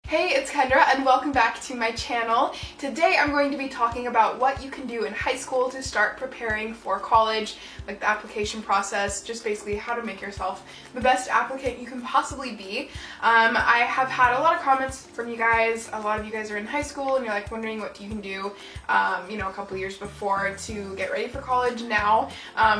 Hey, it's Kendra and welcome back to my channel. Today I'm going to be talking about what you can do in high school to start preparing for college, like the application process, just basically how to make yourself the best applicant you can possibly be. I have had a lot of comments from you guys. A lot of you guys are in high school and you're like wondering what you can do, a couple years before to get ready for college now,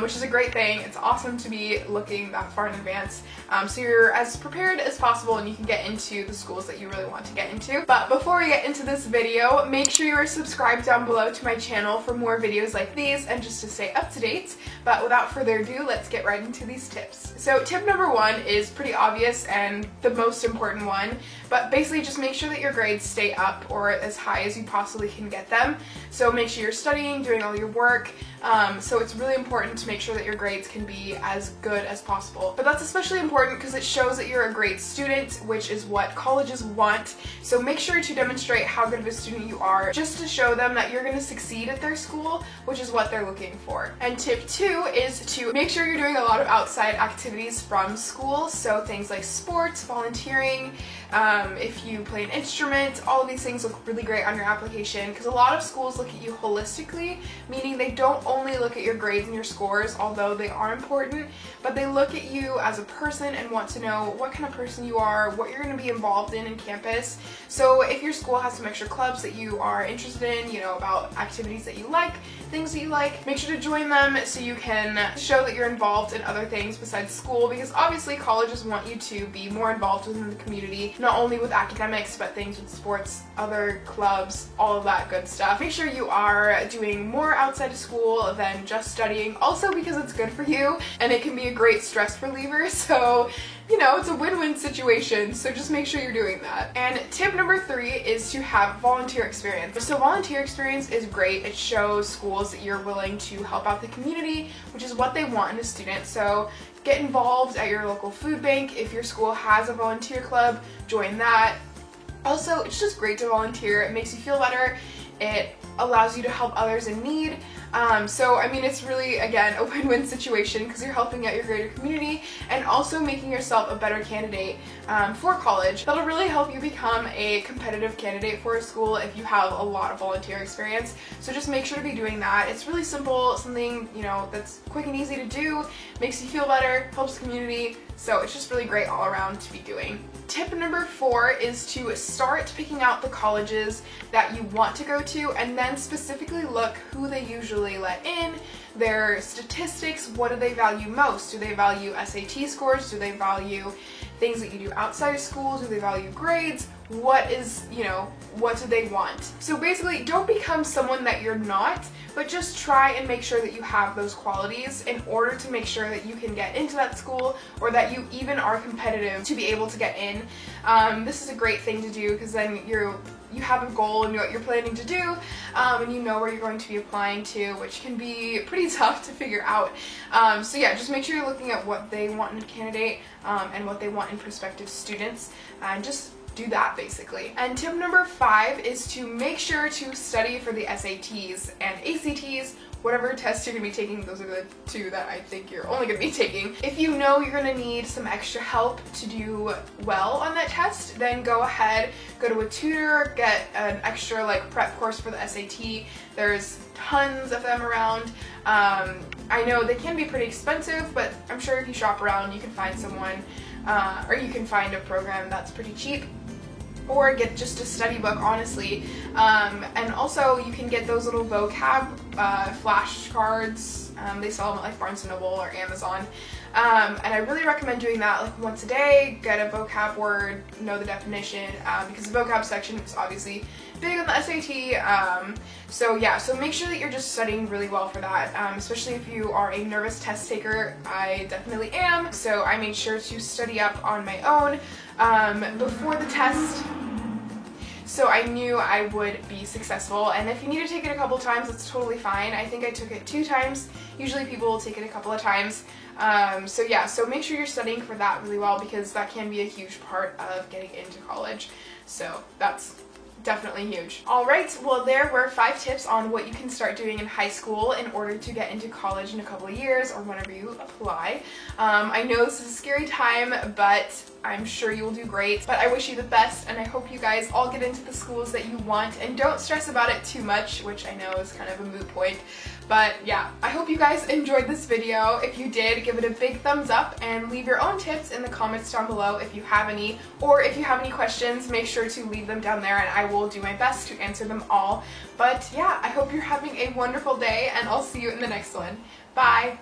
which is a great thing. It's awesome to be looking that far in advance, so you're as prepared as possible and you can get into the schools that you really want to get into. But before we get into this video, make sure you are subscribed down below to my channel for more videos like these and just to stay up to date. But without further ado, let's get right into these tips. So tip number one is pretty obvious and the most important one, but basically just make sure that your grades stay up or as high as you possibly can get them. So make sure you're studying, doing all your work. So it's really important to make sure that your grades can be as good as possible. But that's especially important because it shows that you're a great student, which is what colleges want. So make sure to demonstrate how good of a student you are just to show them that you're going to succeed at their school, which is what they're looking for. And tip two is to make sure you're doing a lot of outside activities from school. So things like sports, volunteering, if you play an instrument, all of these things look really great on your application because a lot of schools look at you holistically, meaning they don't only look at your grades and your scores, although they are important, but they look at you as a person and want to know what kind of person you are, what you're going to be involved in campus. So if your school has some extra clubs that you are interested in, about activities that you like, things that you like, make sure to join them so you can show that you're involved in other things besides school, because obviously colleges want you to be more involved within the community, not only with academics, but things with sports, other clubs, all of that good stuff. Make sure you are doing more outside of school than just studying, also because it's good for you and it can be a great stress reliever, so it's a win-win situation, so just make sure you're doing that. And tip number three is to have volunteer experience. So volunteer experience is great. It shows schools that you're willing to help out the community, which is what they want in a student. So get involved at your local food bank. If your school has a volunteer club, join that. Also, it's just great to volunteer. It makes you feel better. It allows you to help others in need. It's really, again, a win-win situation because you're helping out your greater community and also making yourself a better candidate for college. That'll really help you become a competitive candidate for a school if you have a lot of volunteer experience. So just make sure to be doing that. It's really simple, something, that's quick and easy to do, makes you feel better, helps the community, so it's just really great all around to be doing. Tip number four is to start picking out the colleges that you want to go to and then specifically look who they usually let in, their statistics, what do they value most? Do they value SAT scores? Do they value things that you do outside of school? Do they value grades? What do they want? So basically, don't become someone that you're not, but just try and make sure that you have those qualities in order to make sure that you can get into that school or that you even are competitive to be able to get in. This is a great thing to do because then you have a goal and what you're planning to do, and you know where you're going to be applying to, which can be pretty tough to figure out. So yeah, just make sure you're looking at what they want in a candidate and what they want in prospective students, and just do that basically. And tip number five is to make sure to study for the SATs and ACTs, whatever tests you're going to be taking. Those are the two that I think you're only going to be taking. If you know you're going to need some extra help to do well on that test, then go ahead, go to a tutor, get an extra prep course for the SAT. There's tons of them around. I know they can be pretty expensive, but I'm sure if you shop around you can find someone, or you can find a program that's pretty cheap. Or get just a study book, honestly. And also you can get those little vocab flashcards. They sell them at Barnes & Noble or Amazon. And I really recommend doing that once a day. Get a vocab word, know the definition, because the vocab section is obviously big on the SAT. So make sure that you're just studying really well for that, especially if you are a nervous test taker. I definitely am, so I made sure to study up on my own before the test, so I knew I would be successful. And if you need to take it a couple times, that's totally fine. I think I took it 2 times. Usually people will take it a couple of times. So make sure you're studying for that really well because that can be a huge part of getting into college. So that's definitely huge. Alright, well there were 5 tips on what you can start doing in high school in order to get into college in a couple of years or whenever you apply. I know this is a scary time, but I'm sure you will do great. But I wish you the best, and I hope you guys all get into the schools that you want, and don't stress about it too much, which I know is kind of a moot point. But yeah, I hope you guys enjoyed this video. If you did, give it a big thumbs up and leave your own tips in the comments down below if you have any, or if you have any questions, make sure to leave them down there and I will do my best to answer them all. But yeah, I hope you're having a wonderful day, and I'll see you in the next one. Bye!